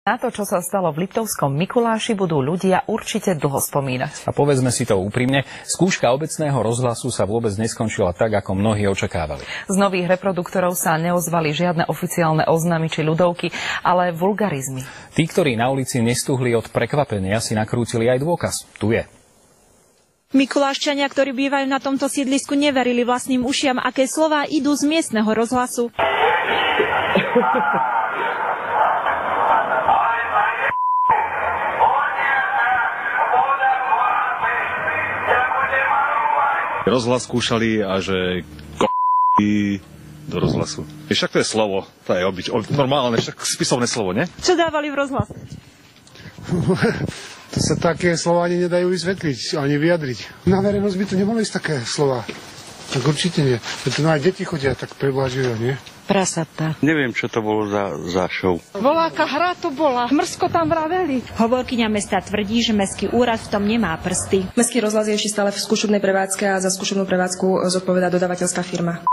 Na to, čo sa stalo v Liptovskom Mikuláši, budú ľudia určite dlho spomínať. A povedzme si to úprimne, skúška obecného rozhlasu sa vôbec neskončila tak, ako mnohí očakávali. Z nových reproduktorov sa neozvali žiadne oficiálne oznamy či ľudovky, ale vulgarizmy. Tí, ktorí na ulici nestuhli od prekvapenia, si nakrútili aj dôkaz. Tu je. Mikuláščania, ktorí bývajú na tomto sídlisku, neverili vlastným ušiam, aké slová idú z miestneho rozhlasu. Rozhlas skúšali a že do rozhlasu. Však to je slovo, to je normálne, však spisovné slovo, nie? Čo dávali v rozhlase? To sa také slova ani nedajú vysvetliť, ani vyjadriť. Na verejnosť by to nemali ísť také slova. Tak určite nie. Preto aj deti chodia, tak preblažujú, nie? Prasatá. Neviem, čo to bolo za show. Voláka hra to bola. Mrzko tam vraveli. Hovorkyňa mesta tvrdí, že mestský úrad v tom nemá prsty. Mestský rozhlas je ešte stále v skúšobnej prevádzke a za skúšobnú prevádzku zodpovedá dodávateľská firma.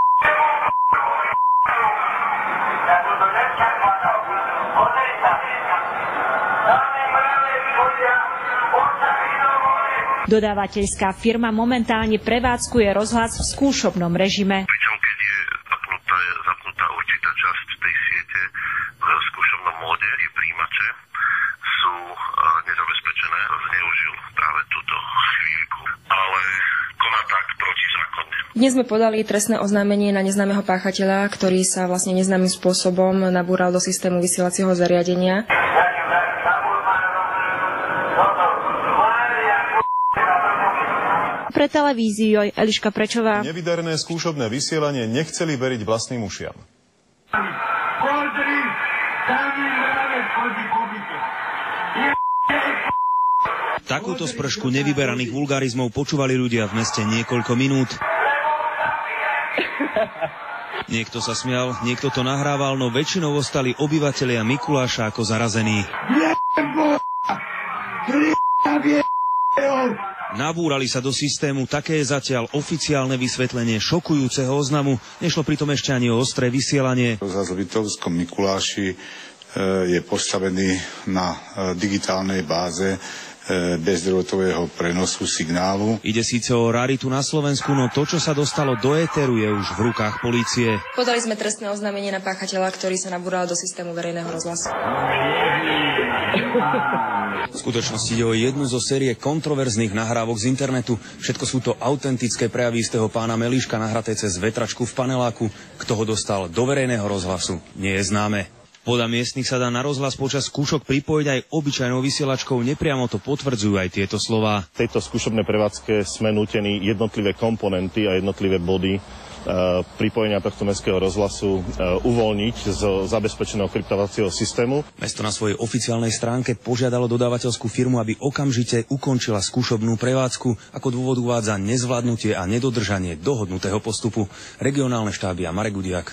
Dodávateľská firma momentálne prevádzkuje rozhlas v skúšobnom režime. Pričom keď je zapnutá určitá časť tej siete v skúšobnom móde, tie príjimače sú nezabezpečené, zneužil práve túto chvíľku, ale koná tak protizákonne. Dnes sme podali trestné oznámenie na neznámeho páchateľa, ktorý sa vlastne neznámym spôsobom nabúral do systému vysielacieho zariadenia. Pre televíziu Eliška Prečová. Nevydarené skúšobné vysielanie nechceli veriť vlastným ušiam. Takúto spršku nevyberaných vulgarizmov počúvali ľudia v meste niekoľko minút. Niekto sa smial, niekto to nahrával, no väčšinou ostali obyvatelia Mikuláša ako zarazení. Nabúrali sa do systému, také je zatiaľ oficiálne vysvetlenie šokujúceho oznamu. Nešlo pritom ešte ani o ostré vysielanie. Rozhlas v Liptovskom Mikuláši je postavený na digitálnej báze bezdrôtového prenosu signálu. Ide síce o raritu na Slovensku, no to, čo sa dostalo do éteru, je už v rukách polície. Podali sme trestné oznámenie na páchateľa, ktorý sa nabúral do systému verejného rozhlasu. V skutočnosti ide o jednu zo série kontroverzných nahrávok z internetu. Všetko sú to autentické prejavy istého pána Melíška nahraté cez vetračku v paneláku. Kto ho dostal do verejného rozhlasu, nie je známe. Podľa miestnych sa dá na rozhlas počas skúšok pripojiť aj obyčajnou vysielačkou, nepriamo to potvrdzujú aj tieto slová. V tejto skúšobnej prevádzke sme nútení jednotlivé komponenty a jednotlivé body pripojenia tohto mestského rozhlasu uvoľniť z zabezpečeného kryptovacieho systému. Mesto na svojej oficiálnej stránke požiadalo dodávateľskú firmu, aby okamžite ukončila skúšobnú prevádzku. Ako dôvod uvádza nezvládnutie a nedodržanie dohodnutého postupu. Regionálne štáby a Marek Gudiak.